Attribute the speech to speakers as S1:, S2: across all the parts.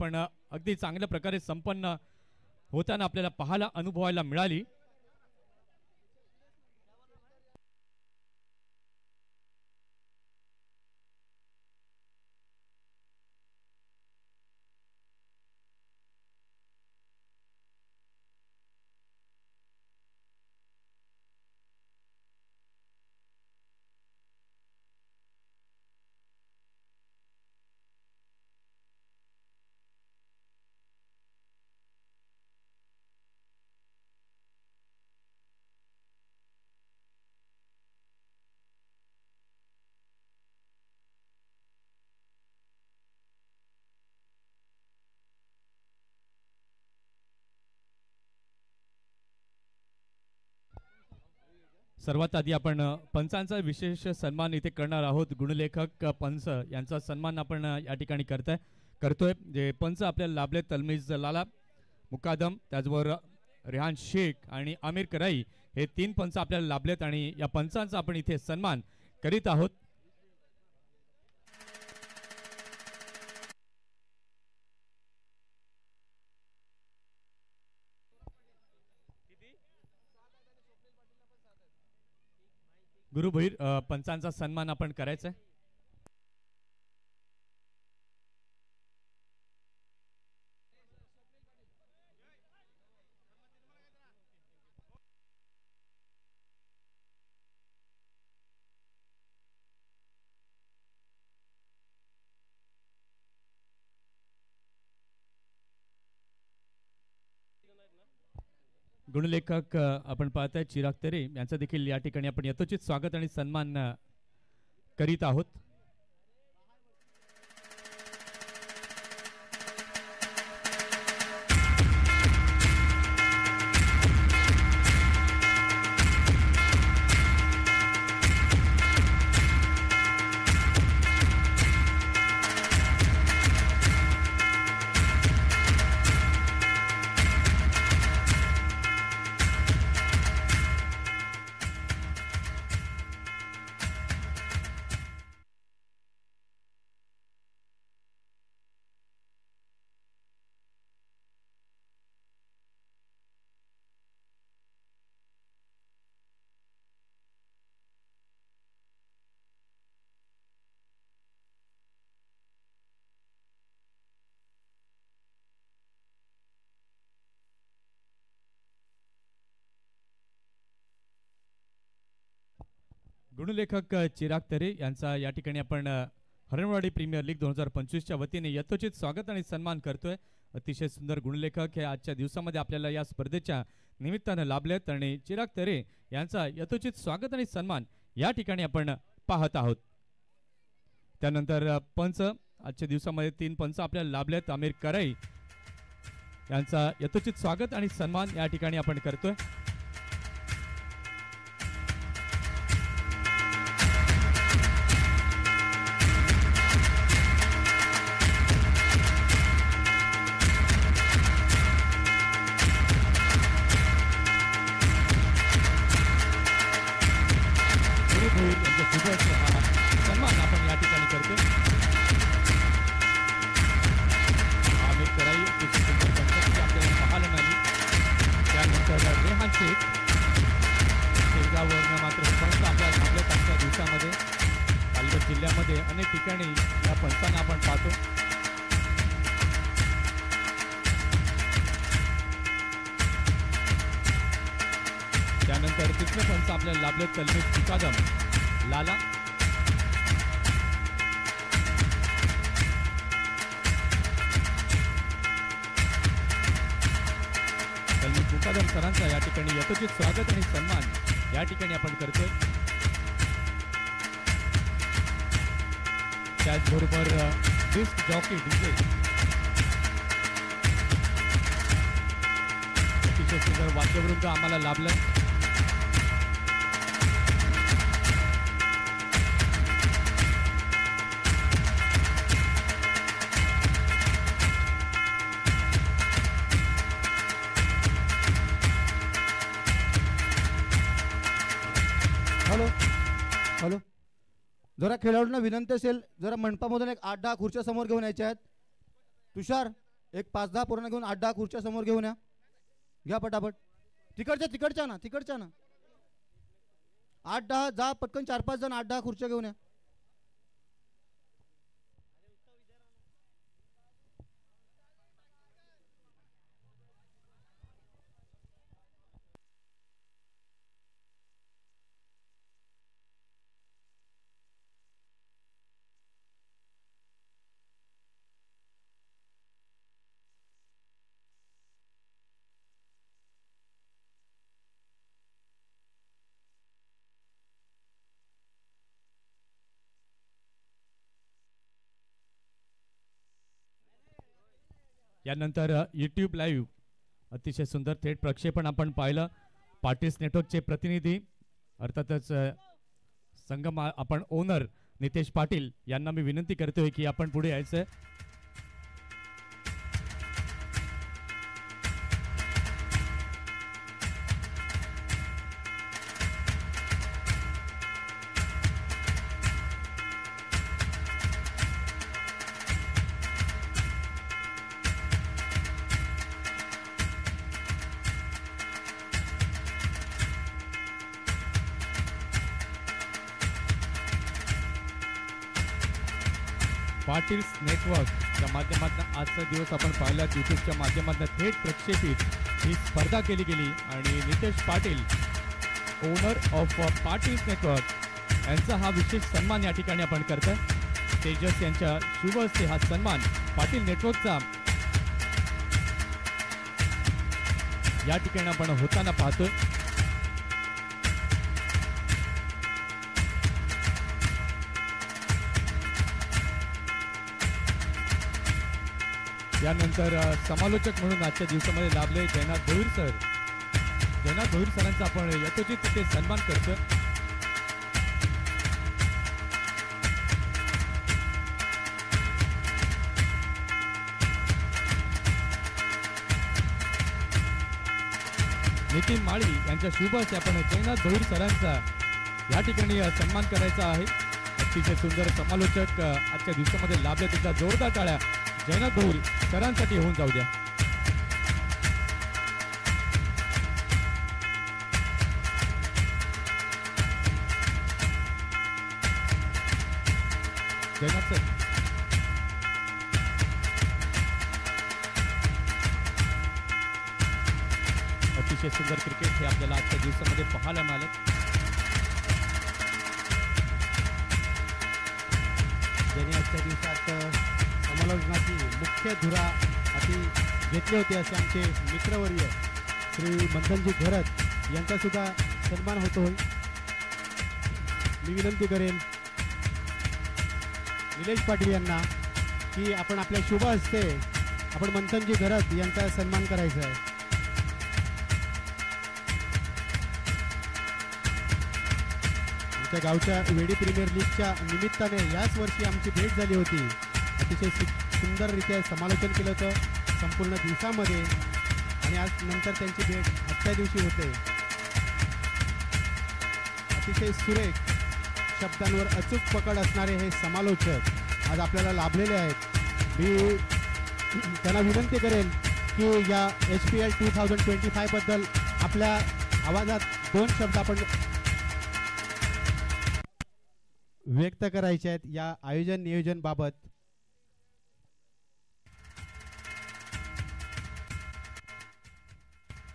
S1: पण अगदी चांगल्या प्रकारे संपन्न होताना आपल्याला पाहायला अनुभवायला मिळाली. सर्वात आधी आपण पंचांचा विशेष सन्मान इथे करणार आहोत. गुणलेखक पंच यांचा सन्मान आपण या ठिकाणी करतोय. जे पंच आपल्याला लाभले तलमीज लाला मुकादम, त्याचबरोबर रेहान शेख आणि आमिर कराई हे 3 पंच आपल्याला लाभलेत आणि या पंचांचा आपण इथे सन्मान करीत आहोत. गुरुभैर पंचांचा सन्मान आपण करायचा आहे. गुणलेखक आपण पाहताय चिराग तेरे यांचं देखील या ठिकाणी आपण यथोचित स्वागत आणि सन्मान करीत आहोत. गुणलेखक चिराग तेरे यांचा या ठिकाणी आपण हरणवाडी प्रीमियर लीग 2025च्या वतीने यथोचित स्वागत आणि सन्मान करतोय. अतिशय सुंदर गुणलेखक हे आजच्या दिवसामध्ये आपल्याला या स्पर्धेच्या निमित्तानं लाभलेत आणि चिराग तेरे यांचा यथोचित स्वागत आणि सन्मान या ठिकाणी आपण पाहत आहोत. त्यानंतर पंच आजच्या दिवसामध्ये 3 पंच आपल्याला लाभलेत. आमिर कराई यांचा यथोचित स्वागत आणि सन्मान या ठिकाणी आपण करतोय. सन्मान आपण या ठिकाणी करतो. आमिर कराई आपल्याला पाहायला मिळाली. त्यानंतर रेहान शेख शेगाववरनं मात्र पंच आपल्याला थांबले. आजच्या दिवसामध्ये पालघर जिल्ह्यामध्ये अनेक ठिकाणी या पंचांना आपण पाहतो. त्यानंतर तिसरे पंच आपल्याला लाभले तलमीज मुकादम लाला. तलमीज मुकादम सरांचा या ठिकाणी यथोचित स्वागत आणि सन्मान या ठिकाणी आपण करतोय. त्याचबरोबर डिस्क जॉकी डीजे अतिशय सुंदर वाद्यवृंद आम्हाला लाभलं.
S2: हॅलो हॅलो, जरा खेळाडूंना विनंती असेल, जरा मंडपामधून एक 8-10 खुर्च्या समोर घेऊन यायच्या आहेत. तुषार एक 5-10 पोरांना घेऊन 8-10 खुर्च्या समोर घेऊन या. घ्या पटापट. तिकडच्या ना 8-10 जा पटकन. 4-5 जण 8-10 खुर्च्या घेऊन या.
S1: यानंतर यूट्यूब लाईव्ह अतिशय सुंदर थेट प्रक्षेपण आपण पाहिलं. पाटील्स नेटवर्कचे प्रतिनिधी अर्थातच संगम आपण ओनर नितेश पाटील यांना मी विनंती करतोय की आपण पुढे यायचं. पाटील्स नेटवर्कच्या माध्यमातून आजचा दिवस आपण पाहिला. यूट्यूबच्या माध्यमातून थेट प्रक्षेपित ही स्पर्धा केली गेली आणि Nitesh Patil owner of Patil's network यांचा हा विशेष सन्मान या ठिकाणी आपण करतोय. तेजस यांच्या शुभ हस्ते हा सन्मान पाटील नेटवर्कचा या ठिकाणी आपण होताना पाहतोय. यानंतर समालोचक म्हणून आजच्या दिवसामध्ये लाभले जयनाथ भोईर सर. जयनाथ भोईर सरांचा आपण यथोचित तिथे सन्मान करतोय. नितीन माळी यांच्या शुभ हस्ते आपण जयनाथ भोईर सरांचा या ठिकाणी सन्मान करायचा आहे. अतिशय सुंदर समालोचक आजच्या दिवसामध्ये लाभले. त्यांच्या जोरदार टाळ्या जयनाथ भोईर सरांसाठी होऊन जाऊ द्या. जयनाथ सर अतिशय सुंदर क्रिकेट हे आपल्याला आजच्या दिवसामध्ये पाहायला मिळालं.
S2: ज्यांनी आजच्या दिवसात समालोचनाची मुख्य धुरा हाती घेतले होते असे आमचे मित्रवर्य श्री मंथनजी घरत यांचा सुद्धा सन्मान होतो. मी विनंती करेन निलेश पाटील यांना की आपण आपल्या शुभ हस्ते आपण मंथनजी घरत यांचा सन्मान करायचा आहे. आमच्या गावच्या वेडी प्रीमियर लीगच्या निमित्ताने याच वर्षी आमची भेट झाली होती. अतिशय सुंदररित्या समालोचन केलं होतं संपूर्ण दिवसामध्ये आणि आज नंतर त्यांची भेट आजच्या दिवशी होते. अतिशय सुरेख शब्दांवर अचूक पकड असणारे हे समालोचक आज आपल्याला लाभलेले आहेत. मी त्यांना विनंती करेन की या HPL 2025 बद्दल आपल्या आवाजात 2 शब्द आपण व्यक्त करायचे आहेत या आयोजन नियोजन बाबत.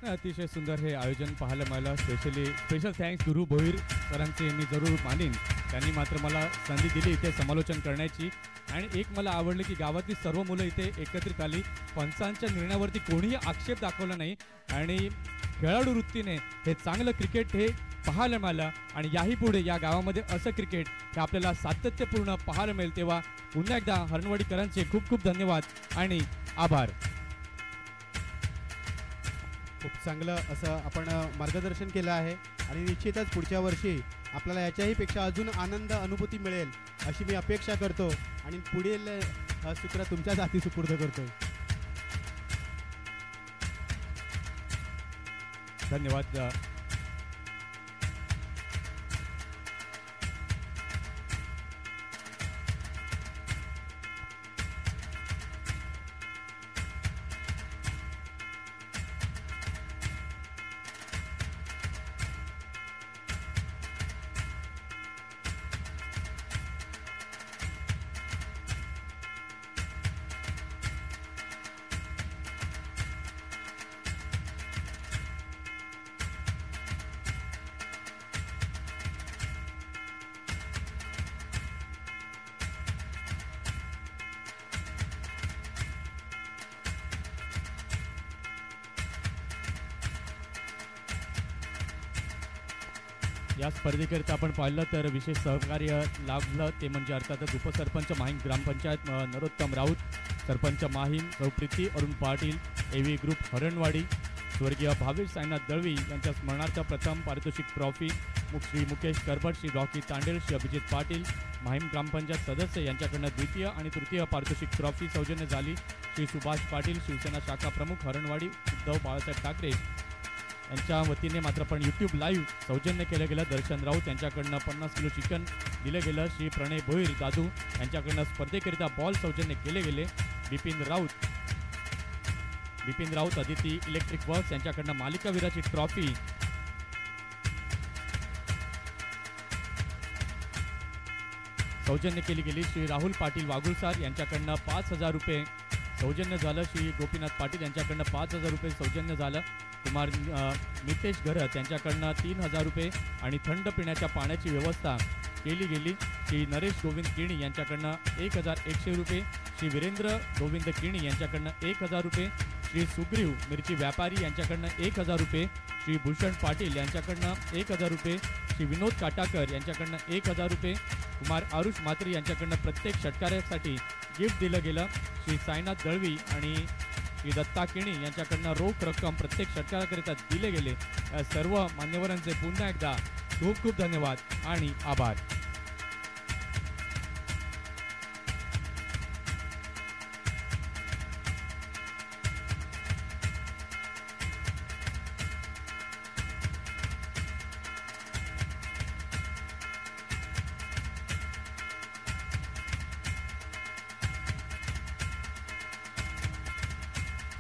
S1: अतिशय सुंदर हे आयोजन पाहायला मिळालं. स्पेशल थँक्स गुरु भोईर सरांचे मी जरूर मानेन. त्यांनी मात्र मला संधी दिली इथे समालोचन करण्याची आणि एक मला आवडलं की गावातली सर्व मुलं इथे एकत्रित आली. पंचांच्या निर्णयावरती कोणीही आक्षेप दाखवला नाही आणि खेळाडू वृत्तीने हे चांगलं क्रिकेट हे पाहायला मिळालं आणि याही पुढे या गावामध्ये असं क्रिकेट हे आपल्याला सातत्यपूर्ण पाहायला मिळेल. तेव्हा पुन्हा एकदा हरणवाडीकरांचे खूप खूप धन्यवाद आणि आभार.
S2: खूप चांगलं असं आपण मार्गदर्शन केलं आहे आणि निश्चितच पुढच्या वर्षी आपल्याला याच्याही पेक्षा अजून आनंद अनुभूती मिळेल अशी मी अपेक्षा करतो आणि पुढील सूत्र तुमच्याच हाती सुपूर्द करतो.
S1: धन्यवाद. या स्पर्धेकरिता आपण पाहिलं तर विशेष सहकार्य लाभलं ते म्हणजे अर्थातच उपसरपंच माहीम ग्रामपंचायत नरोत्तम राऊत, सरपंच माहीम सौप्रीती अरुण पाटील, एव्ही ग्रुप हरणवाडी, स्वर्गीय भावेश साईनाथ दळवी यांच्या स्मरणार्थ प्रथम पारितोषिक ट्रॉफी श्री मुकेश करबट, श्री रॉकी तांडेल, श्री अभिजित पाटील माहीम ग्रामपंचायत सदस्य यांच्याकडनं द्वितीय आणि तृतीय पारितोषिक ट्रॉफी सौजन्य झाली. श्री सुभाष पाटील शिवसेना शाखा प्रमुख हरणवाडी, उद्धव बाळासाहेब ठाकरे यांच्या वतीने मात्र पण यूट्यूब लाईव्ह सौजन्य केलं गेलं. दर्शन राऊत यांच्याकडनं 50 किलो चिकन दिलं गेलं. श्री प्रणय भोईर दादू यांच्याकडनं स्पर्धेकरिता बॉल सौजन्य केले गेले. बिपिन राऊत अदिती इलेक्ट्रिक वर्क्स यांच्याकडनं मालिकावीराची ट्रॉफी सौजन्य केली गेली. श्री राहुल पाटील वागुळसार यांच्याकडनं 5,000 रुपये सौजन्य झालं. श्री गोपीनाथ पाटील यांच्याकडनं 5,000 रुपये सौजन्य झालं. कुमार नितेश घरत यांच्याकडनं 3,000 रुपये आणि थंड पिण्याच्या पाण्याची व्यवस्था केली गेली. श्री नरेश गोविंद किणी यांच्याकडनं 1,100 रुपये. श्री वीरेंद्र गोविंद किणी यांच्याकडनं 1,000 रुपये. श्री सुग्रीव मिरची व्यापारी यांच्याकडनं 1,000 रुपये. श्री भूषण पाटील यांच्याकडनं 1,000 रुपये. श्री विनोद काटाकर यांच्याकडनं 1,000 रुपये. कुमार आरुष मात्री यांच्याकडनं प्रत्येक षटकारासाठी गिफ्ट दिलं गेलं. श्री साईनाथ दळवी आणि श्री दत्ता किणी यांच्याकडनं रोख रक्कम प्रत्येक षटकाराकरिता दिले गेले. सर्व मान्यवरांचे पुन्हा एकदा खूप खूप धन्यवाद आणि आभार.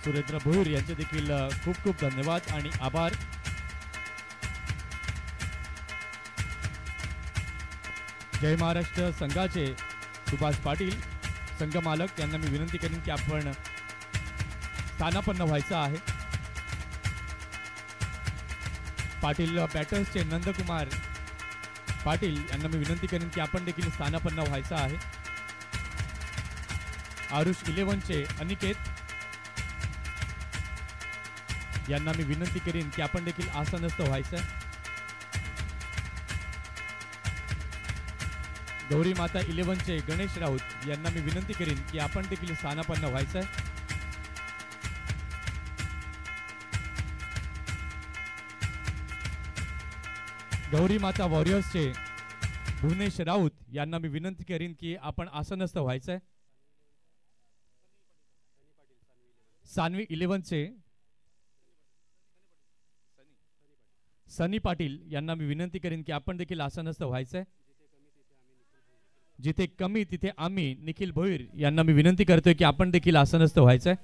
S1: सुरेंद्र भोईर यांचे देखील खूप खूप धन्यवाद आणि आभार. जय महाराष्ट्र संघाचे सुभाष पाटील संघ मालक यांना मी विनंती करेन की आपण स्थानापन्न व्हायचं आहे. पाटील बॅटर्सचे नंदकुमार पाटील यांना मी विनंती करेन की आपण देखील स्थानापन्न व्हायचं आहे. आरुष 11चे अनिकेत यांना मी विनंती करीन की आपण देखील आसनस्थ व्हायचं. गौरी माता 11चे गणेश राऊत यांना मी विनंती करीन की आपण देखील स्थानापन्न व्हायचं. गौरी माता वॉरियर्सचे भुवनेश राऊत यांना मी विनंती करीन की आपण आसनस्थ व्हायचं. सानवी 11चे सनी पाटील यांना मी विनंती करीन की आपण देखील आसनस्थ व्हायचंय. जिथे कमी तिथे आम्ही निखिल भोईर यांना मी विनंती करतोय की आपण देखील आसनस्थ व्हायचंय.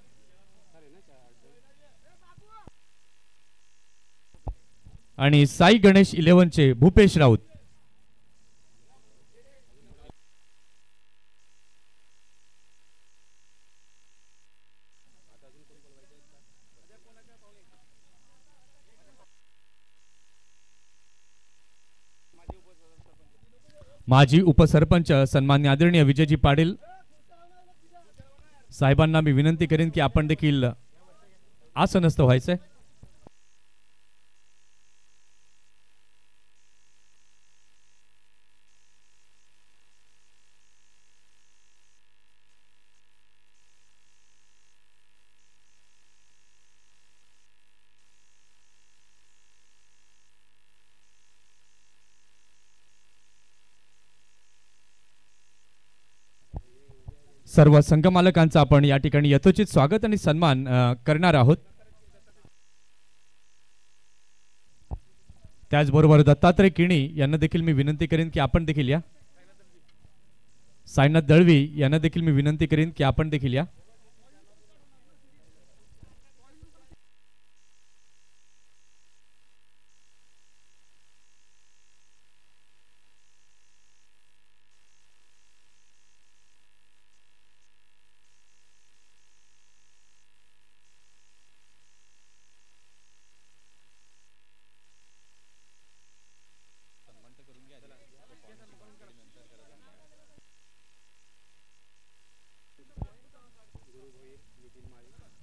S1: आणि साई गणेश 11चे भूपेश राऊत माजी उपसरपंच सन्मान्य आदरणीय विजयजी पाटील साहेबांना मी विनंती करेन की आपण देखील आसनस्थ व्हायचंय. सर्व संघ मालकांचा आपण या ठिकाणी यथोचित स्वागत आणि सन्मान करणार आहोत. त्याचबरोबर दत्तात्रय किणी यांना देखील मी विनंती करेन की आपण देखील या. साईनाथ दळवी यांना देखील मी विनंती करेन की आपण देखील या.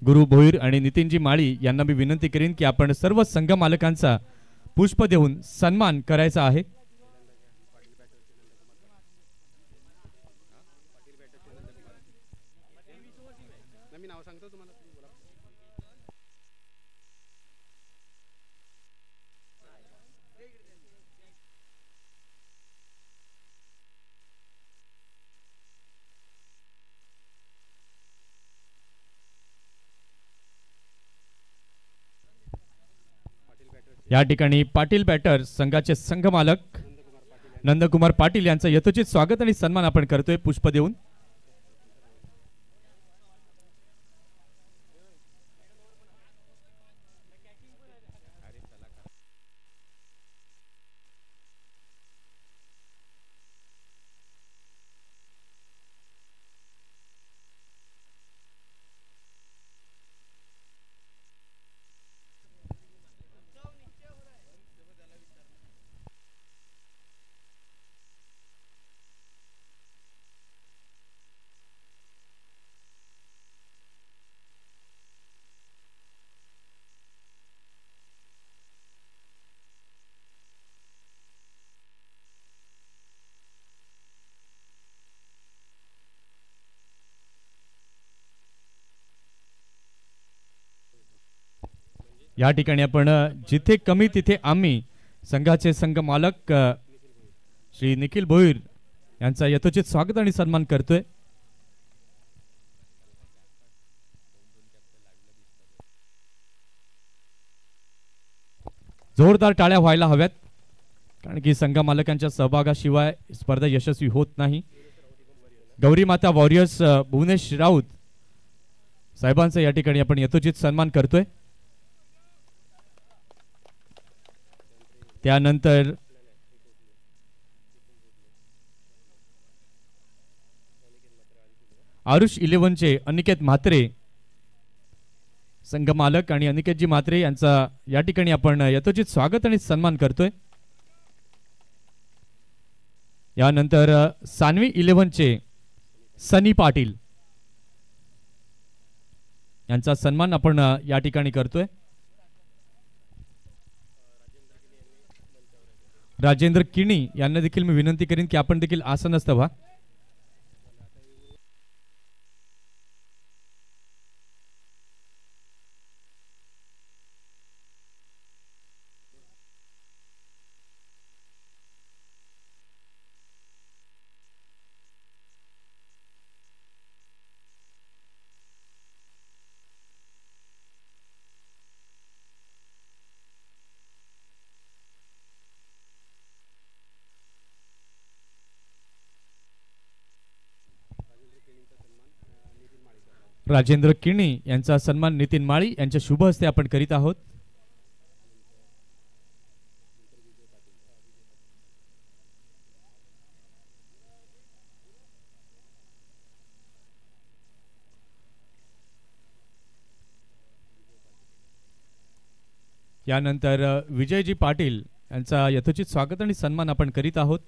S1: गुरु भोईर आणि नितीनजी माळी यांना मी विनंती करेन की आपण सर्व संघ मालकांचा पुष्प देऊन सन्मान करायचा आहे. या ठिकाणी पाटील बॅटर संघाचे संघ मालक नंदकुमार पाटील यांचं यथोचित स्वागत आणि सन्मान आपण करतोय पुष्प देऊन. या ठिकाणी आपण जिथे कमी तिथे आम्ही संघाचे संघ मालक श्री निखिल भोईर यांचा यथोचित स्वागत आणि सन्मान करतोय. जोरदार टाळ्या व्हायला हव्यात, कारण की संघ मालकांच्या सहभागाशिवाय स्पर्धा यशस्वी होत नाही. गौरी माता वॉरियर्स भुवनेश राऊत साहेबांचा या ठिकाणी आपण यथोचित सन्मान करतोय. त्यानंतर आरुष 11चे अनिकेत म्हात्रे संघ मालक आणि अनिकेतजी म्हात्रे यांचा या ठिकाणी आपण यथोचित स्वागत आणि सन्मान करतोय. यानंतर सानवी 11चे सनी पाटील यांचा सन्मान आपण या ठिकाणी करतोय. राजेंद्र किणी यांना देखील मी विनंती करीन की आपण देखील आसनस्थ व्हा. राजेंद्र किणी यांचा सन्मान नितीन माळी यांच्या शुभ हस्ते आपण करीत आहोत. यानंतर विजयजी पाटील यांचा यथोचित स्वागत आणि सन्मान आपण करीत आहोत.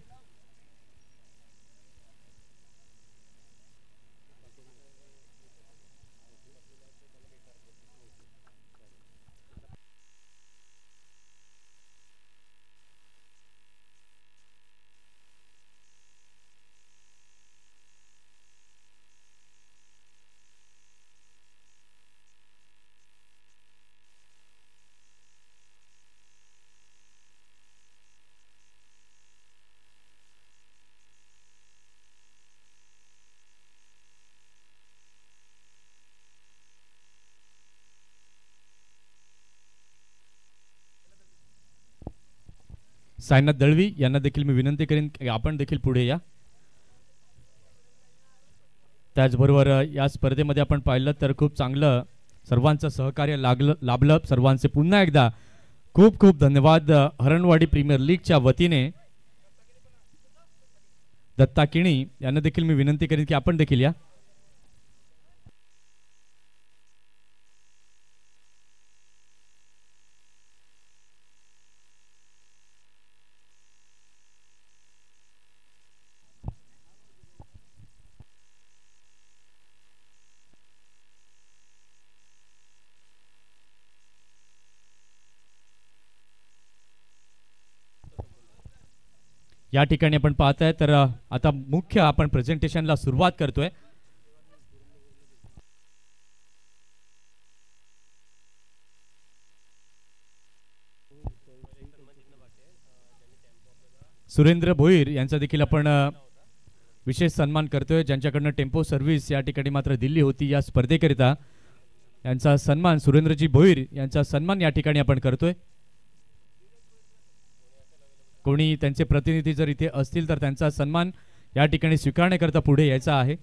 S1: साईनाथ दळवी यांना देखील मी विनंती करेन की आपण देखील पुढे या. त्याचबरोबर या स्पर्धेमध्ये आपण पाहिलं तर खूप चांगलं सर्वांचं सहकार्य लाभलं. सर्वांचे पुन्हा एकदा खूप खूप धन्यवाद. हरणवाडी प्रीमियर लीगच्या वतीने दत्ता किणी यांना देखील मी विनंती करेन की आपण देखील या. या ठिकाणी आपण पाहताय तर आता मुख्य आपण प्रेझेंटेशनला सुरुवात करतोय. सुरेंद्र भोईर यांचा देखील आपण विशेष सन्मान करतोय, ज्यांच्याकडनं टेम्पो सर्व्हिस या ठिकाणी मात्र दिल्ली होती या स्पर्धेकरिता. यांचा सन्मान सुरेंद्रजी भोईर यांचा सन्मान या ठिकाणी आपण करतोय. कोणी त्यांचे प्रतिनिधी जर इथे असतील तर त्यांचा सन्मान या ठिकाणी स्वीकारण्याकरता पुढे यायचा आहे.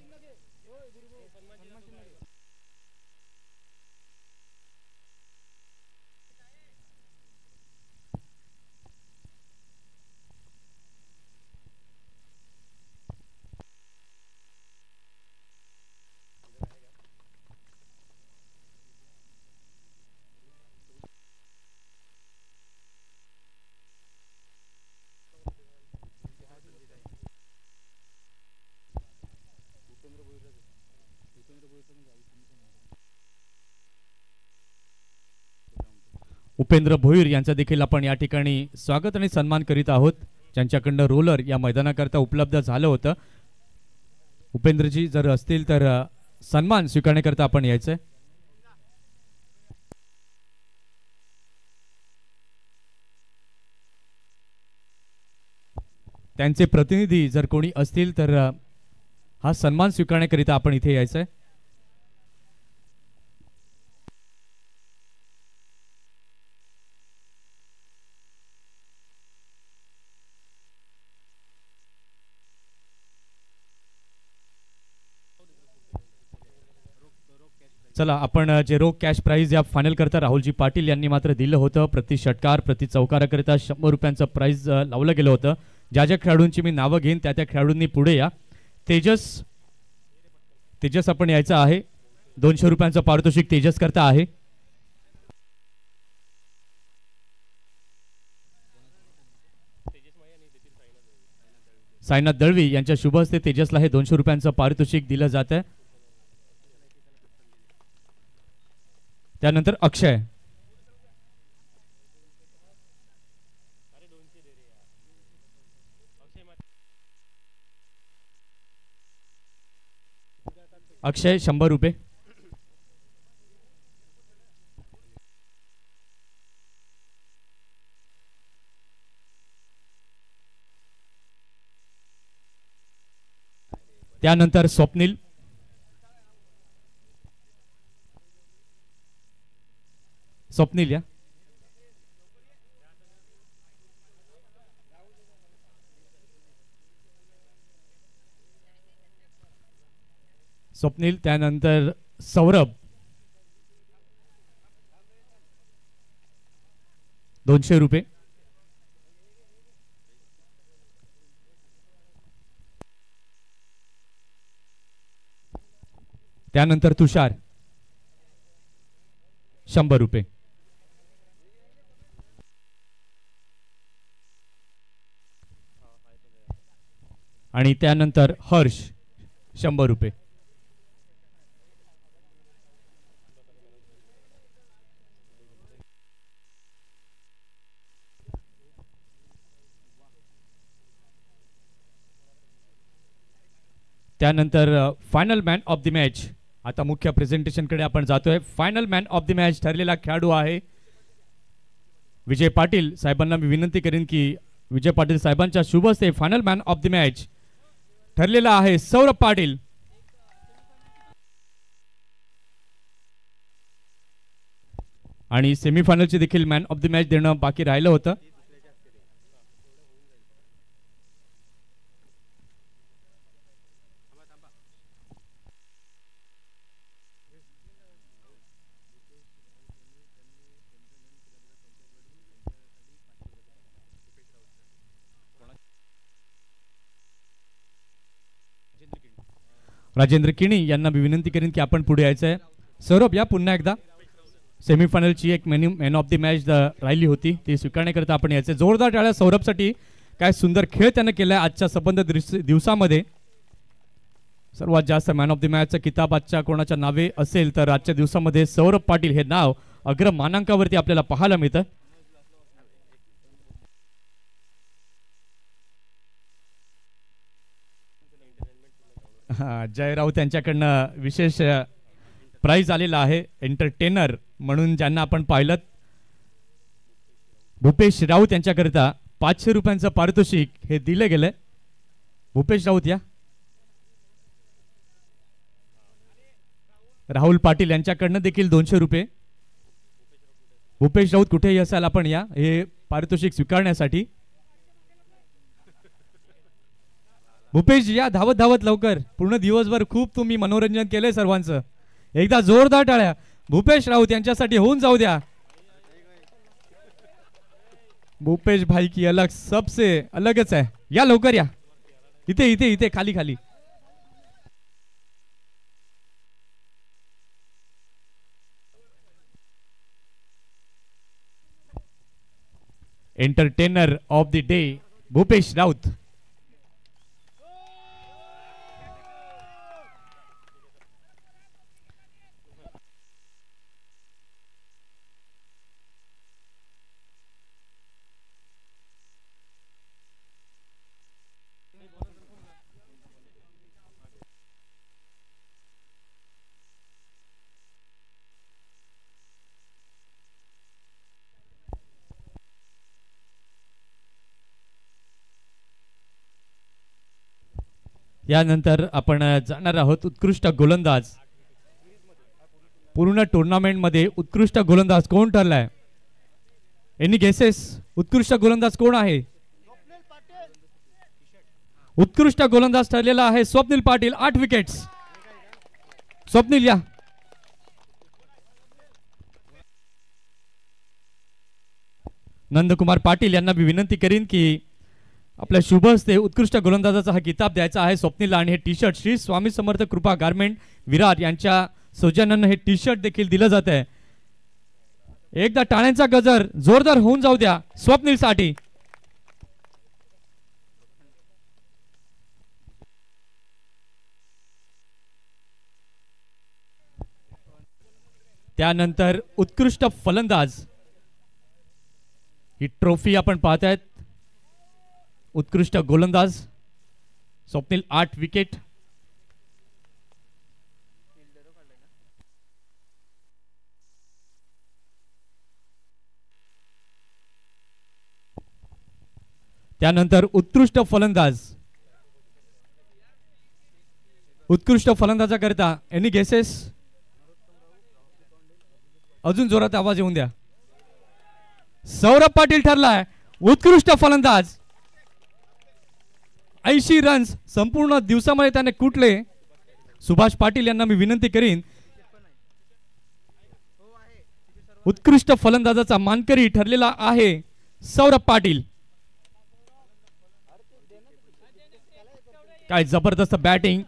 S1: उपेंद्र भोईर यांचा देखील आपण या ठिकाणी स्वागत आणि सन्मान करीत आहोत, ज्यांच्याकडनं रोलर या मैदानाकरता उपलब्ध झालं होतं. उपेंद्रजी जर असतील तर सन्मान स्वीकारण्याकरता आपण यायचंय. त्यांचे प्रतिनिधी जर कोणी असतील तर हा सन्मान स्वीकारण्याकरिता आपण इथे यायचंय. चला आपण जे रोख कॅश प्राइज या फायनल करता राहुलजी पाटील यांनी मात्र दिलं होतं. प्रति षटकार प्रति चौकाराकरिता 100 रुपयांचं प्राइज लावलं गेलं होतं. ज्या ज्या खेळाडूंची मी नावं घेईन त्या त्या खेळाडूंनी पुढे या. तेजस आपण यायचं आहे. 200 रुपयांचं पारितोषिक तेजस करता आहे. साईनाथ दळवी यांच्या शुभ हस्ते तेजसला हे 200 रुपयांचं पारितोषिक दिलं जात आहे. त्यानंतर अक्षय, अक्षय 100 रुपये. त्यानंतर स्वप्नील, स्वप्नील या. स्वप्नील. त्यानंतर सौरभ 200 रुपये. त्यानंतर तुषार 100 रुपये. आणि त्यानंतर हर्ष 100 रुपये. त्यानंतर final man of the match. आता मुख्य प्रेझेंटेशन कडे आपण जातोय. Final man of the match ठरलेला खेळाडू आहे विजय पाटील साहेबांना. मी विनंती करेन की विजय पाटील साहेबांच्या शुभ हस्ते final man of the match ठरलेला आहे सौरभ पाटील. आणि सेमीफायनलची देखील मॅन ऑफ द मॅच देणं बाकी राहिलं होतं. राजेंद्र किणी यांना मी विनंती करेन की आपण पुढे यायचं आहे. सौरभ या पुन्हा एकदा. सेमीफायनलची एक मॅन ऑफ द मॅच राहिली होती ती स्वीकारण्याकरता आपण यायचं. जोरदार टाळ्या सौरभसाठी. काय सुंदर खेळ त्यानं केलाय आजच्या संबंध दिवसामध्ये. सर्वात जास्त मॅन ऑफ द मॅचचा किताब आजच्या कोणाच्या नावे असेल तर आजच्या दिवसामध्ये सौरभ पाटील हे नाव अग्र मानांकावरती आपल्याला पाहायला मिळतं. जय राऊत यांच्याकडनं विशेष प्राइज आलेला आहे एंटरटेनर म्हणून, ज्यांना आपण पाहिलं. भूपेश राऊत यांच्याकरिता 500 रुपयांचं पारितोषिक हे दिले गेले. भूपेश राऊत या. राहुल पाटील यांच्याकडनं देखील 200 रुपये. भूपेश राऊत कुठेही असाल आपण या हे पारितोषिक स्वीकारण्यासाठी. भूपेश या, धावत धावत लवकर. पूर्ण दिवसभर खूप तुम्ही मनोरंजन केलंय सर्वांचं. एकदा जोरदार टाळ्या भूपेश राऊत यांच्यासाठी होऊन जाऊ द्या. भूपेश भाई की अलग सबसे अलगच आहे. या लवकर या. इथे इथे इथे खाली खाली. Entertainer of the day Bhupesh Raut. यानंतर आपण जाणार आहोत उत्कृष्ट गोलंदाज. पूर्ण टुर्नामेंट मध्ये उत्कृष्ट गोलंदाज कोण ठरलाय? Any guesses? उत्कृष्ट गोलंदाज कोण आहे? उत्कृष्ट गोलंदाज ठरलेला आहे स्वप्नील पाटील. 8 विकेट्स. स्वप्नील या. नंदकुमार पाटील यांना मी विनंती करीन की आपल्या शुभ हस्ते उत्कृष्ट गोलंदाजाचा हा किताब द्यायचा आहे स्वप्नीलला. आणि हे टी शर्ट श्री स्वामी समर्थ कृपा गारमेंट विरार यांच्या सौजन्यानं हे टी शर्ट देखील दिलं जात आहे. एकदा टाळ्यांचा गजर जोरदार होऊन जाऊ द्या स्वप्नील साठी. त्यानंतर उत्कृष्ट फलंदाज ही ट्रॉफी आपण पाहतायत. उत्कृष्ट गोलंदाज स्वप्नील 8 विकेट. त्यानंतर उत्कृष्ट फलंदाज. उत्कृष्ट फलंदाजाकरिता एनी गेसेस? अजून जोरात आवाज येऊन द्या. सौरभ पाटील ठरलाय उत्कृष्ट फलंदाज. 80 रन्स संपूर्ण दिवसामध्ये त्याने कुठले. सुभाष पाटील यांना मी विनंती करीन उत्कृष्ट फलंदाजाचा मानकरी ठरलेला आहे सौरभ पाटील. काय जबरदस्त बॅटिंग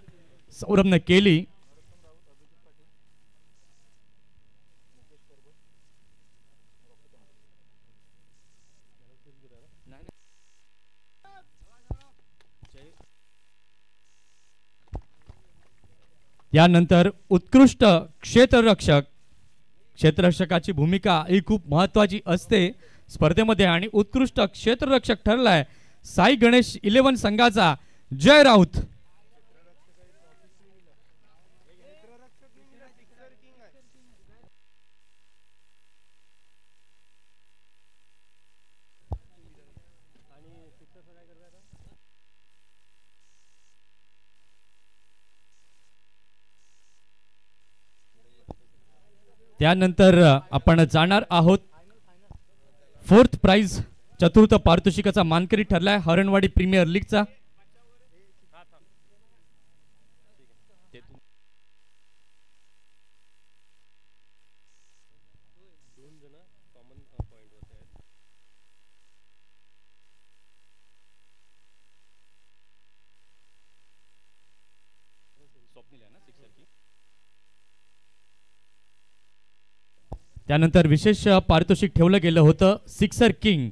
S1: सौरभने केली. यानंतर उत्कृष्ट क्षेत्ररक्षक. क्षेत्ररक्षकाची भूमिका ही खूप महत्वाची असते स्पर्धेमध्ये. आणि उत्कृष्ट क्षेत्ररक्षक ठरलाय साई गणेश 11 संघाचा जय राऊत. त्यानंतर आपण जाणार आहोत 4th प्राइज. चतुर्थ पारितोषिकाचा मानकरी ठरलाय हरणवाडी प्रीमियर लीगचा. त्यानंतर विशेष पारितोषिक ठेवलं गेलं होतं सिक्सर किंग.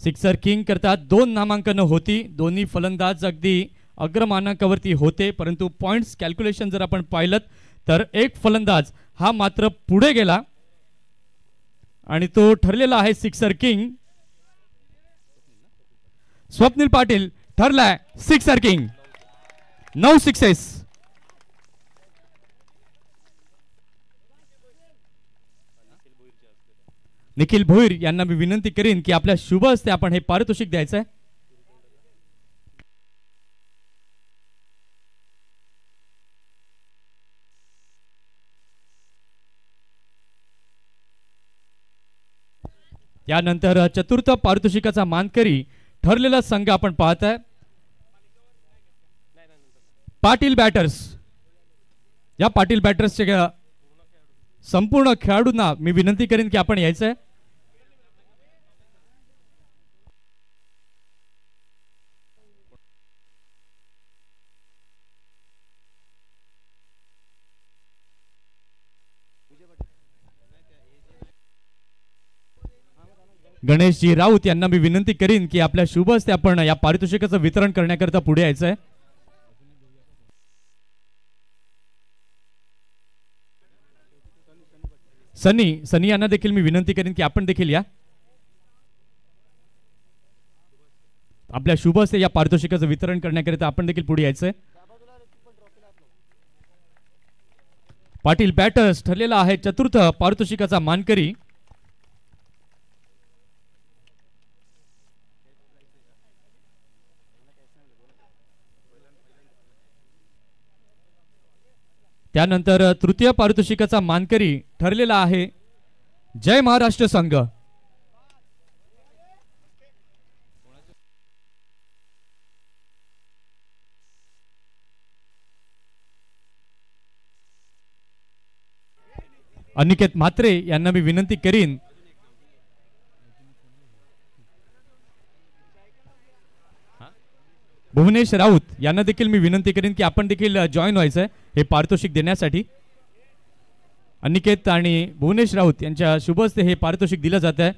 S1: सिक्सर किंग करता 2 नामांकन होती. दोन्ही फलंदाज अगदी अग्रमानांकावरती होते. परंतु पॉइंट्स कॅल्क्युलेशन जर आपण पाहिलं तर एक फलंदाज हा मात्र पुढे गेला आणि तो ठरलेला आहे सिक्सर किंग. स्वप्नील पाटील ठरलाय sixer king. 9 sixes. Nikhil Bhoir यांना मी विनंती करीन की आपल्या शुभ हस्ते आपण हे पारितोषिक द्यायचं आहे. यानंतर चतुर्थ पारितोषिकाचा मानकरी ठरलेला संघ आपण पाहताय पाटील बॅटर्स. या पाटील बॅटर्सच्या संपूर्ण खेळाडूंना मी विनंती करीन की आपण यायचंय. गणेशजी राऊत यांना मी विनंती करीन की आपल्या शुभ हस्ते आपण या पारितोषिकाचं वितरण करण्याकरता पुढे यायचंय. सनी यांना देखील मी विनंती करीन की आपण देखील या. आपल्या शुभ हस्ते या पारितोषिकाचं वितरण करण्याकरिता आपण देखील पुढे यायचंय. पाटील बॅटर्स ठरलेला आहे चतुर्थ पारितोषिकाचा मानकरी. त्यानंतर तृतीय पारितोषिकाचा मानकरी ठरलेला आहे जय महाराष्ट्र संघ. अनिकेत म्हात्रे यांना मी विनंती करीन भुवनेश राऊत यांना देखील मी विनंती करीन की आपण देखील जॉईन व्हायचंय हे पारितोषिक देण्यासाठी. अनिकेत आणि भुवनेश राऊत यांच्या शुभ हस्ते हे पारितोषिक दिलं जात आहे.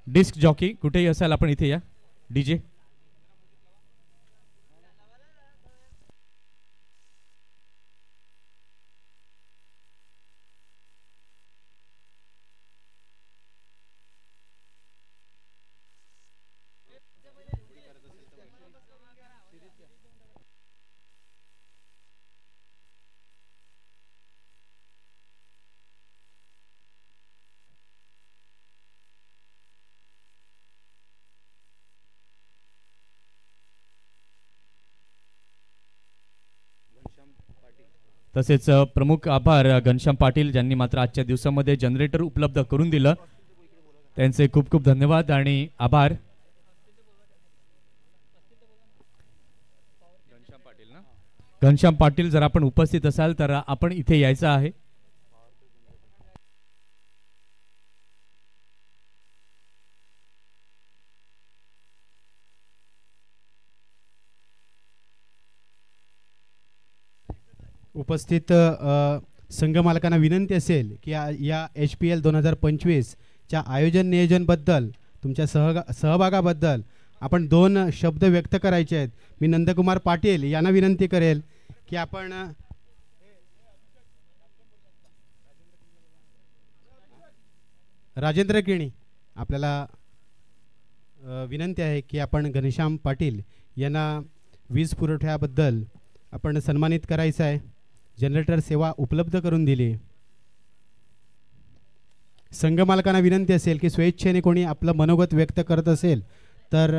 S1: डिस्क जॉकी कुठेही असाल आपण इथे या. डीजे तसेच प्रमुख आभार घनश्याम पाटील ज्यांनी मात्र आजच्या दिवसामध्ये जनरेटर उपलब्ध करून दिलं. त्यांचे खूप खूप धन्यवाद आणि आभार. घनश्याम पाटील जर आपण उपस्थित असाल तर आपण इथे यायचं आहे.
S2: उपस्थित संघ मालकांना विनंती असेल की या HPL 2025च्या आयोजन नियोजनबद्दल तुमच्या सहभागाबद्दल आपण 2 शब्द व्यक्त करायचे आहेत. मी नंदकुमार पाटील यांना विनंती करेल की आपण राजेंद्र केणी आपल्याला विनंती आहे की आपण घनश्याम पाटील यांना वीज पुरवठ्याबद्दल आपण सन्मानित करायचं आहे. जनरेटर सेवा उपलब्ध करून दिली. संघ मालकांना विनंती असेल की स्वेच्छेने कोणी आपलं मनोगत व्यक्त करत असेल तर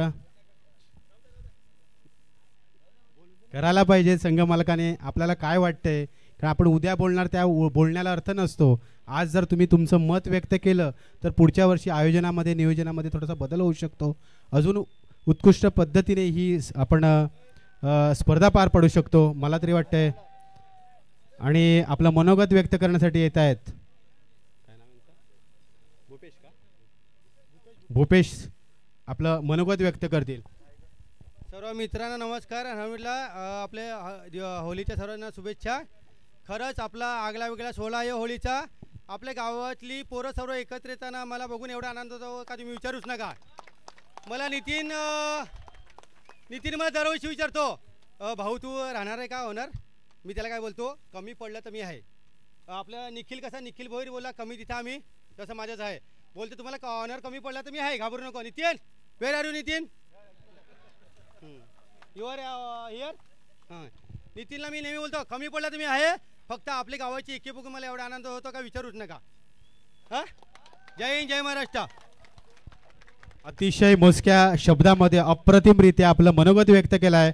S2: करायला पाहिजे. संघ मालकाने आपल्याला काय वाटतंय कारण आपण उद्या बोलणार त्या बोलण्याला अर्थ नसतो. आज जर तुम्ही तुमचं मत व्यक्त केलं तर पुढच्या वर्षी आयोजनामध्ये नियोजनामध्ये थोडासा बदल होऊ शकतो. अजून उत्कृष्ट पद्धतीने ही आपण स्पर्धा पार पडू शकतो. मला तरी वाटतंय आणि आपलं मनोगत व्यक्त करण्यासाठी येत आहेत भूपेश आपलं मनोगत व्यक्त करतील.
S3: सर्व मित्रांना नमस्कार. म्हटलं होळीच्या सर्वांना शुभेच्छा. खरंच आपला आगला वेगळा सोहळा आहे होळीचा. आपल्या गावातली पोरं सर्व एकत्र येताना मला बघून एवढा आनंद होतो का तुम्ही विचारूच नका. मला नितीन मला दरवर्षी विचारतो भाऊ तू राहणार आहे का होणार. मी त्याला काय बोलतो कमी पडलं तर मी आहे. आपला निखिल कसा निखिल भोईर बोला कमी तिथं आम्ही तसं माझंच आहे. बोलतो तुम्हाला ऑनर कमी पडला तर मी आहे घाबरू नको. Nitin where are you Nitin you are here. हां नितीनला मी नेहमी बोलतो कमी पडला तर मी आहे. फक्त आपल्या गावाची एकी बघून मला एवढा आनंद होतो का विचारूच नका. हां जय हिंद जय महाराष्ट्र.
S2: अतिशय मोजक्या शब्दामध्ये अप्रतिमरित्या आपलं मनोगत व्यक्त केलं आहे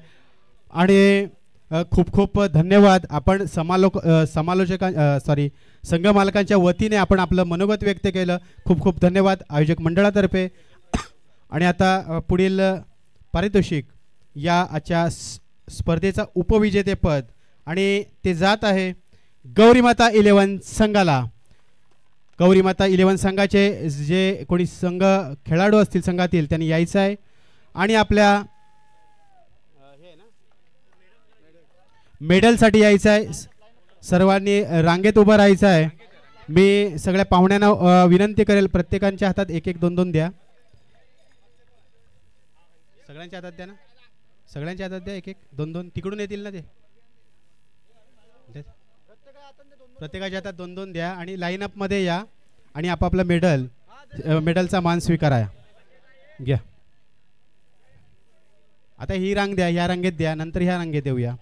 S2: आणि खूप खूप धन्यवाद. आपण संघ मालकांच्या वतीने आपण आपलं मनोगत व्यक्त केलं. खूप खूप धन्यवाद आयोजक मंडळातर्फे. आणि आता पुढील पारितोषिक या आजच्या स्पर्धेचा उपविजेतेपद आणि ते जात आहे गौरीमाता 11 संघाला. गौरीमाता 11 संघाचे जे कोणी संघ खेळाडू असतील संघातील त्यांनी यायचं आहे आणि आपल्या मेडलसाठी यायचं आहे. सर्वांनी रांगेत उभं राहायचं आहे. मी सगळ्या पाहुण्यांना विनंती करेल प्रत्येकाच्या हातात एक एक दोन दोन द्या. सगळ्यांच्या हातात द्या ना. सगळ्यांच्या हातात द्या एक एक दोन दोन. तिकडून येतील ना ते. प्रत्येकाच्या हातात दोन दोन द्या आणि लाईनअप मध्ये या आणि आपापलं मेडलचा मान स्वीकारा घ्या. आता ही रांग द्या ह्या रांगेत द्या नंतर ह्या रांगेत येऊया.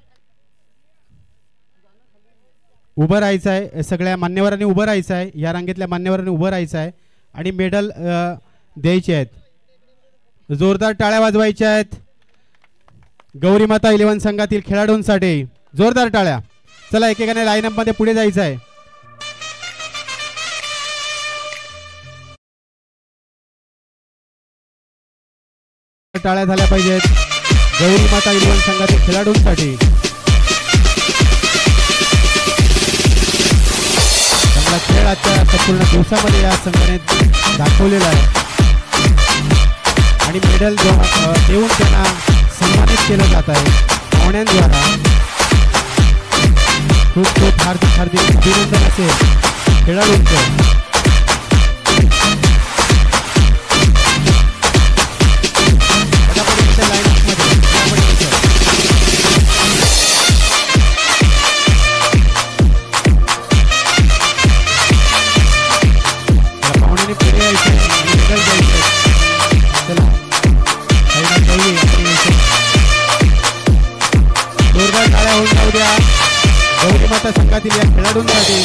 S2: उभं राहायचं आहे. सगळ्या मान्यवरांनी उभं राहायचं आहे. या रांगेतल्या मान्यवरांनी उभं राहायचं आहे आणि मेडल द्यायचे आहेत. जोरदार टाळ्या वाजवायच्या आहेत गौरीमाता 11 संघातील खेळाडूंसाठी. जोरदार टाळ्या. चला एकेकाने लाईनअप मध्ये पुढे जायचं आहे. टाळ्या झाल्या पाहिजेत गौरीमाता 11 संघातील खेळाडूंसाठी. चांगला खेळ आजच्या संपूर्ण दिवसामध्ये या संघाने दाखवलेला आहे आणि मेडल देऊन त्यांना सन्मानित केलं जात आहे पाहुण्यांद्वारा. खूप खूप हार्दिक अभिनंदन असेल खेळाडूंचं. पाहुण्यांनी पुढे यायचं मेडल द्यायचं. चला जोरदार टाळ्या होऊन जाऊ द्या गौरीमाता संघातील या खेळाडूंसाठी.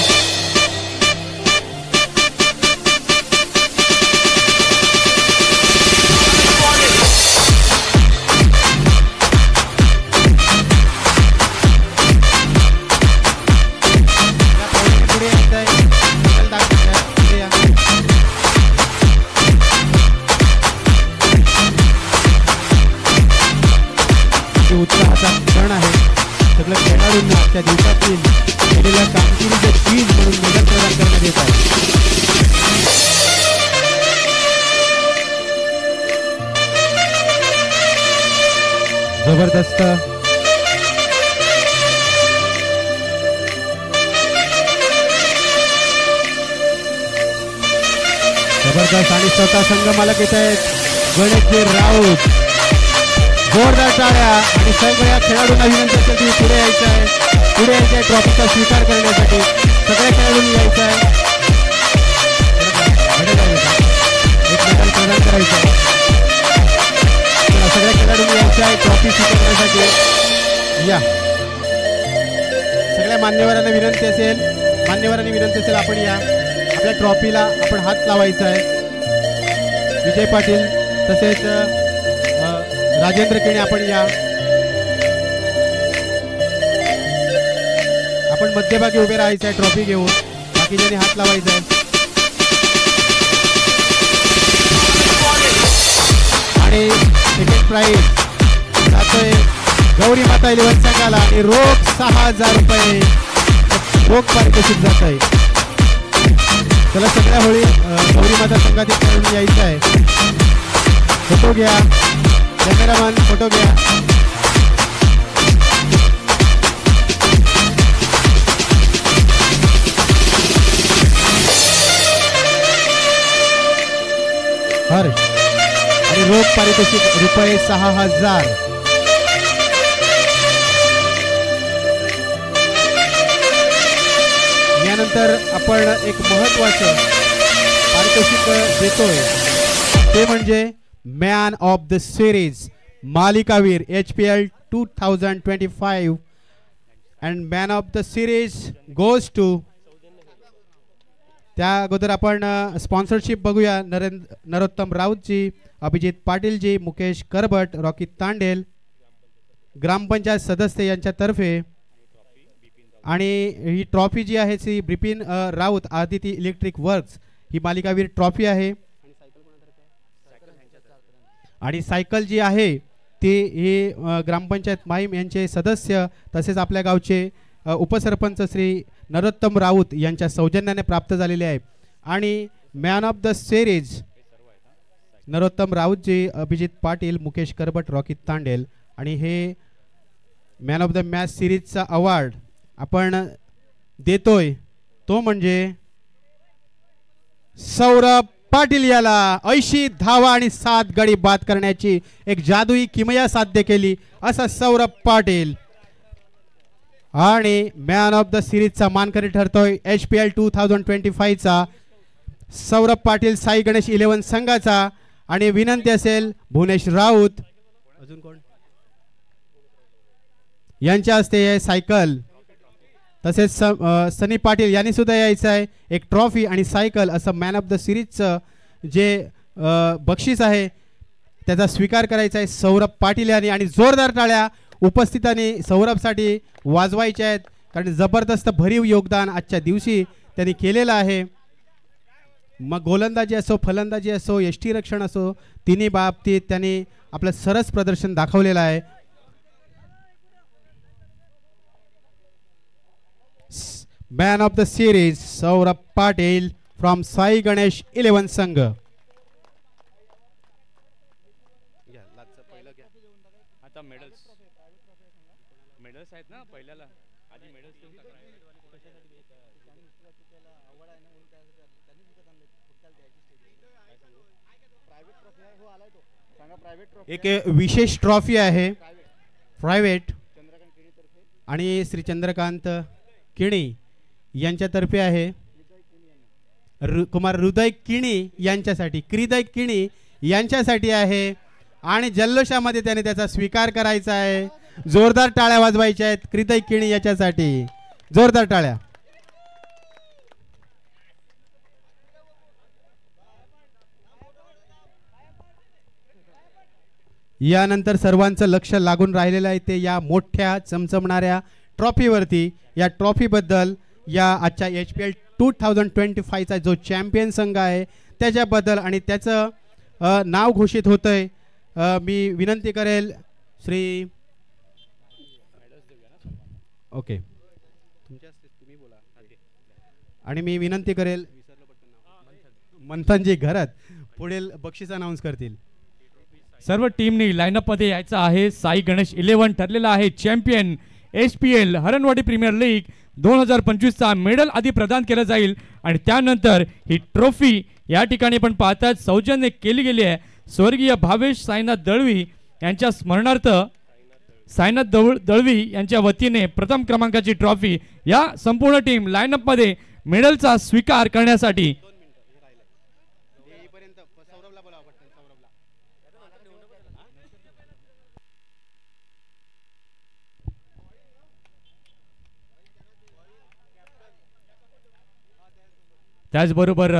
S2: पुढे यायचं आहे. उत्साहाचा क्षण आहे. सगळ्या खेळाडूंना आजच्या दिवसातील केलेल्या कामगिरीचे चीज म्हणून मेडल प्रदान करण्यात येत आहे. जबरदस्त आणि स्वतः संघ मालक येत आहेत गणेशजी राऊत. जोरदार टाळ्या आणि सगळ्या खेळाडूंना विनंती असेल तुम्ही पुढे यायचं आहे. पुढे यायचं आहे ट्रॉफीचा स्वीकार करण्यासाठी. सगळ्या खेळाडूंनी यायचं आहे. एक मेडल प्रदान करायचं आहे. सगळ्या खेळाडूंनी यायचं आहे ट्रॉफी स्वीकारण्यासाठी. या सगळ्या मान्यवरांना विनंती असेल आपण या आपल्या ट्रॉफीला आपण हात लावायचा आहे. विजय पाटील तसेच राजेंद्र केणे आपण या. आपण मध्यभागी उभे राहायचं आहे ट्रॉफी घेऊन. बाकीच्यांनी हात लावायचा आहे. आणि सेकंड प्राइज जातोय गौरीमाता 11 संघाला आणि रोख 6000 रुपये. रोख पारितोषिक जात आहे. चला सगळ्या होळी गौरी माता संघातील खेळाडूंनी यायचं आहे. फोटो घ्या, कॅमेरामॅन फोटो घ्या. हर्ष आणि रोख पारितोषिक रुपये 6,000. यानंतर आपण एक महत्वाचं पारितोषिक देतोय, ते म्हणजे मॅन ऑफ द सिरीज मालिकावीर HPL 2025 and man of the series goes to. त्या अगोदर आपण स्पॉन्सरशिप बघूया. नरोत्तम राऊतजी, अभिजित पाटीलजी, मुकेश करबट, रॉकी तांडेल, ग्रामपंचायत सदस्य यांच्यातर्फे. आणि ही ट्रॉफी जी आहे ती बिपिन राऊत आदिती इलेक्ट्रिक वर्क्स ही मालिकावीर ट्रॉफी आहे. आणि सायकल जी आहे ती ही ग्रामपंचायत माहीम यांचे सदस्य तसेच आपल्या गावचे उपसरपंच श्री नरोत्तम राऊत यांच्या सौजन्याने प्राप्त झालेले आहे. आणि man of the series Narottam Raut ji, Abhijit Patil, Mukesh Karbat, Rocky Tandel. आणि हे मॅन ऑफ द मॅच सिरीजचा अवॉर्ड आपण देतोय तो म्हणजे सौरभ पाटील याला. 80 धावा आणि 7 गडी बाद करण्याची एक जादुई किमया साध्य केली असा सौरभ पाटील. आणि मॅन ऑफ द सिरीजचा मानकरी ठरतोय HPL 2025 चा सौरभ पाटील साई गणेश 11 संघाचा. आणि विनंती असेल भुवनेश राऊत अजून कोण यांच्या हस्ते सायकल, तसेच सनी पाटील यांनी सुद्धा यायचं आहे. एक ट्रॉफी आणि सायकल असं मॅन ऑफ द सिरीजचं जे बक्षीस आहे त्याचा स्वीकार करायचा आहे सौरभ पाटील यांनी. आणि जोरदार टाळ्या उपस्थितांनी सौरभसाठी वाजवायच्या आहेत, कारण जबरदस्त भरीव योगदान आजच्या दिवशी त्यांनी केलेलं आहे. मग गोलंदाजी असो, फलंदाजी असो, यष्टिरक्षण असो, तिन्ही बाबतीत त्यांनी आपलं सरस प्रदर्शन दाखवलेलं आहे. Man of the series Saurabh Patil from Sai Ganesh 11 संघ.
S1: आता मेडल्स आहेत ना पहिल्याला आधी मेडल्स देऊन टाका.
S2: एक विशेष ट्रॉफी आहे प्रायव्हेट आणि श्री चंद्रकांत किणी यांच्यातर्फे आहे. कुमार हृदय किणी यांच्यासाठी, क्रिदय किणी यांच्यासाठी आहे. आणि जल्लोषामध्ये त्याने त्याचा स्वीकार करायचा आहे. जोरदार टाळ्या वाजवायच्या आहेत क्रिदय किणी याच्यासाठी. जोरदार टाळ्या. यानंतर सर्वांचं लक्ष लागून राहिलेलं आहे ते या मोठ्या चमचमणाऱ्या ट्रॉफीवरती. या ट्रॉफीबद्दल, या आजच्या HPL 2025 चा जो चॅम्पियन संघ आहे त्याच्याबद्दल आणि त्याचं नाव घोषित होतंय. मी विनंती करेल श्री ओके आणि मी विनंती करेल मंथनजी घरात पुढील बक्षीस अनाउन्स करतील.
S1: सर्व टीमनी लाईनअप मध्ये यायचं आहे. साई गणेश 11 ठरलेला आहे champion. HPL Haranwadi premier league 2025 चा मेडल आधी प्रदान केलं जाईल आणि त्यानंतर ही ट्रॉफी या ठिकाणी पण पाहतात सौजन्य केली गेली आहे. स्वर्गीय भावेश साईनाथ दळवी यांच्या स्मरणार्थ साईनाथ दळवी यांच्या वतीने प्रथम क्रमांकाची ट्रॉफी. या संपूर्ण टीम लाईनअप मध्ये मेडलचा स्वीकार करण्यासाठी त्याचबरोबर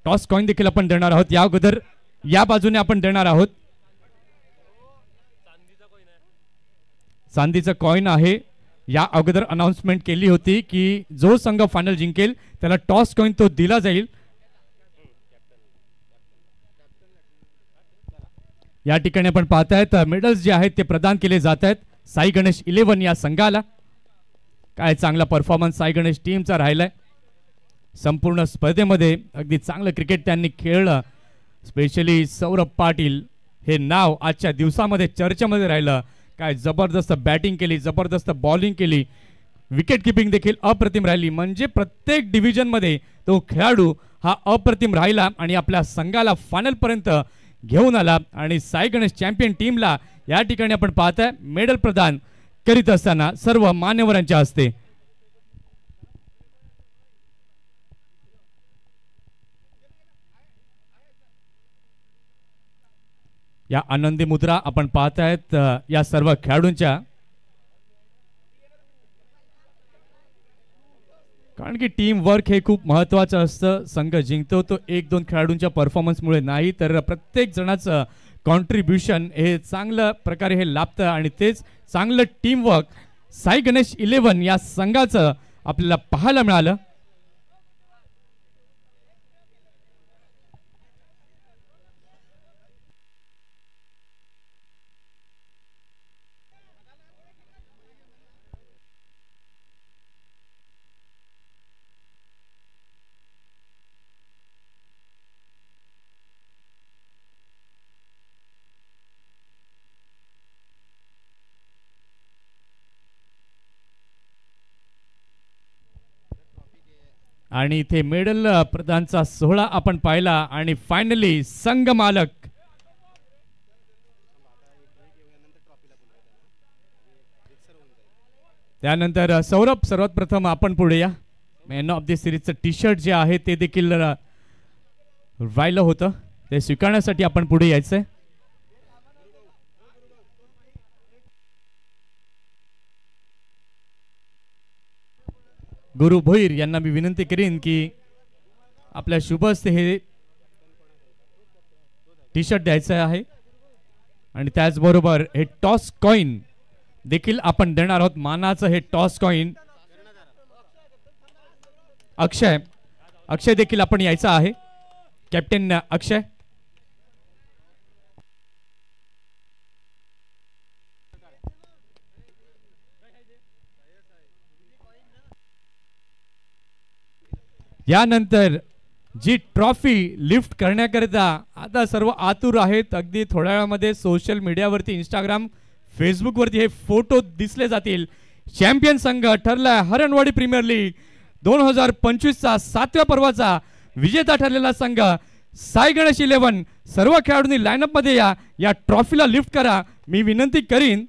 S1: टॉस कॉइन देखील आपण देणार आहोत. या अगोदर या बाजूने आपण देणार आहोत. चांदीचा कॉइन आहे. या अगोदर अनाउन्समेंट केली होती की जो संघ फायनल जिंकेल त्याला टॉस कॉइन तो दिला जाईल. या ठिकाणी आपण पाहतायत मेडल्स जे आहेत ते प्रदान केले जात आहेत साई गणेश 11 या संघाला. काय चांगला परफॉर्मन्स साई गणेश टीमचा राहिलाय. संपूर्ण स्पर्धेमध्ये अगदी चांगलं क्रिकेट त्यांनी खेळलं. स्पेशली सौरभ पाटील हे नाव आजच्या दिवसामध्ये चर्चेमध्ये राहिलं. काय जबरदस्त बॅटिंग केली, जबरदस्त बॉलिंग केली, विकेट किपिंग देखील अप्रतिम राहिली. म्हणजे प्रत्येक डिव्हिजनमध्ये तो खेळाडू हा अप्रतिम राहिला आणि आपल्या संघाला फायनलपर्यंत घेऊन आला. आणि साई गणेश चॅम्पियन टीमला या ठिकाणी आपण पाहताय मेडल प्रदान करीत असताना सर्व मान्यवरांच्या हस्ते. या आनंदी मुद्रा आपण पाहतायत या सर्व खेळाडूंच्या, कारण की टीम वर्क हे खूप महत्त्वाचं असतं. संघ जिंकतो तो 1-2 खेळाडूंच्या परफॉर्मन्समुळे नाही, तर प्रत्येक जणाचं कॉन्ट्रीब्युशन हे चांगल्या प्रकारे हे लाभतं आणि तेच चांगलं टीमवर्क साई गणेश 11 या संघाचं आपल्याला पाहायला मिळालं. आणि इथे मेडल प्रदानचा सोहळा आपण पाहिला आणि फायनली संघ मालक त्यानंतर सौरभ, सर्वात प्रथम आपण पुढे या. मॅन ऑफ द सिरीजचं टी शर्ट जे आहे ते देखील राहिलं होतं, ते स्वीकारण्यासाठी आपण पुढे यायचंय. गुरु भोईर यांना मी विनंती करीन की आपल्या शुभ हस्ते हे टी शर्ट द्यायचं आहे आणि त्याचबरोबर हे टॉस कॉइन देखील आपण देणार आहोत. मानाचं हे टॉस कॉइन अक्षय देखील आपण यायचं आहे. कॅप्टन अक्षय. यानंतर जी ट्रॉफी लिफ्ट करण्याकरिता आता सर्व आतुर आहेत. अगदी थोड्या वेळामध्ये सोशल मीडियावरती, इंस्टाग्राम, फेसबुकवरती हे फोटो दिसले जातील. चॅम्पियन संघ ठरलाय हरणवाडी प्रीमियर लीग 2025चा 7व्या पर्वाचा विजेता ठरलेला संघ साई गणेश 11. सर्व खेळाडूंनी लाईनअप मध्ये या ट्रॉफीला लिफ्ट करा. मी विनंती करीन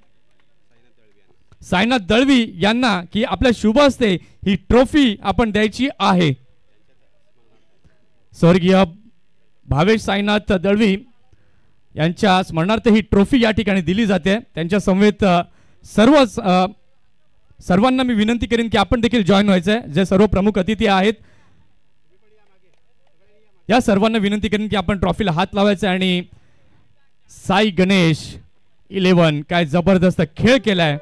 S1: साईनाथ दळवी यांना की आपल्या शुभ हस्ते ही ट्रॉफी आपण द्यायची आहे. स्वर्गीय भावेश साईनाथ दळवी यांच्या स्मरणार्थ ही ट्रॉफी या ठिकाणी दिली जाते. त्यांच्या समवेत सर्वांना मी विनंती करेन की आपण देखील जॉईन व्हायचंय. जे सर्व प्रमुख अतिथी आहेत या सर्वांना विनंती करेन की आपण ट्रॉफीला हात लावायचा आणि साई गणेश 11 काय जबरदस्त खेळ केलाय.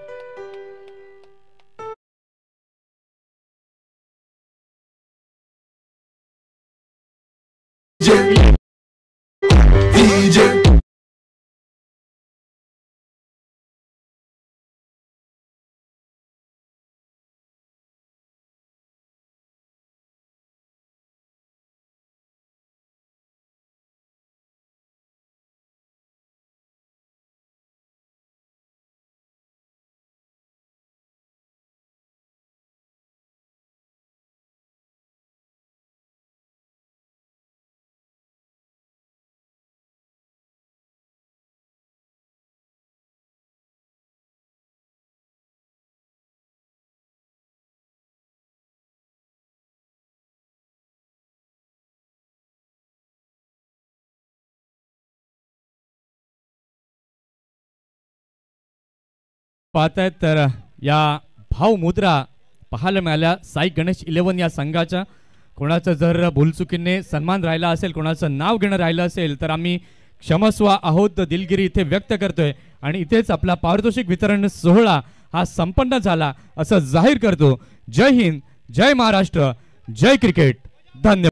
S1: पाहतायत तर या भाव मुद्रा पाहायला मिळाल्या साई गणेश 11 या संघाच्या. कोणाचं जर भूलचुकीने सन्मान राहिला असेल, कोणाचं नाव घेणं राहिलं असेल तर आम्ही क्षमस्व आहोत दिलगिरी इथे व्यक्त करतोय आणि इथेच आपला पारितोषिक वितरण सोहळा हा संपन्न झाला असं जाहीर करतो. जय हिंद, जय महाराष्ट्र, जय क्रिकेट. धन्यवाद.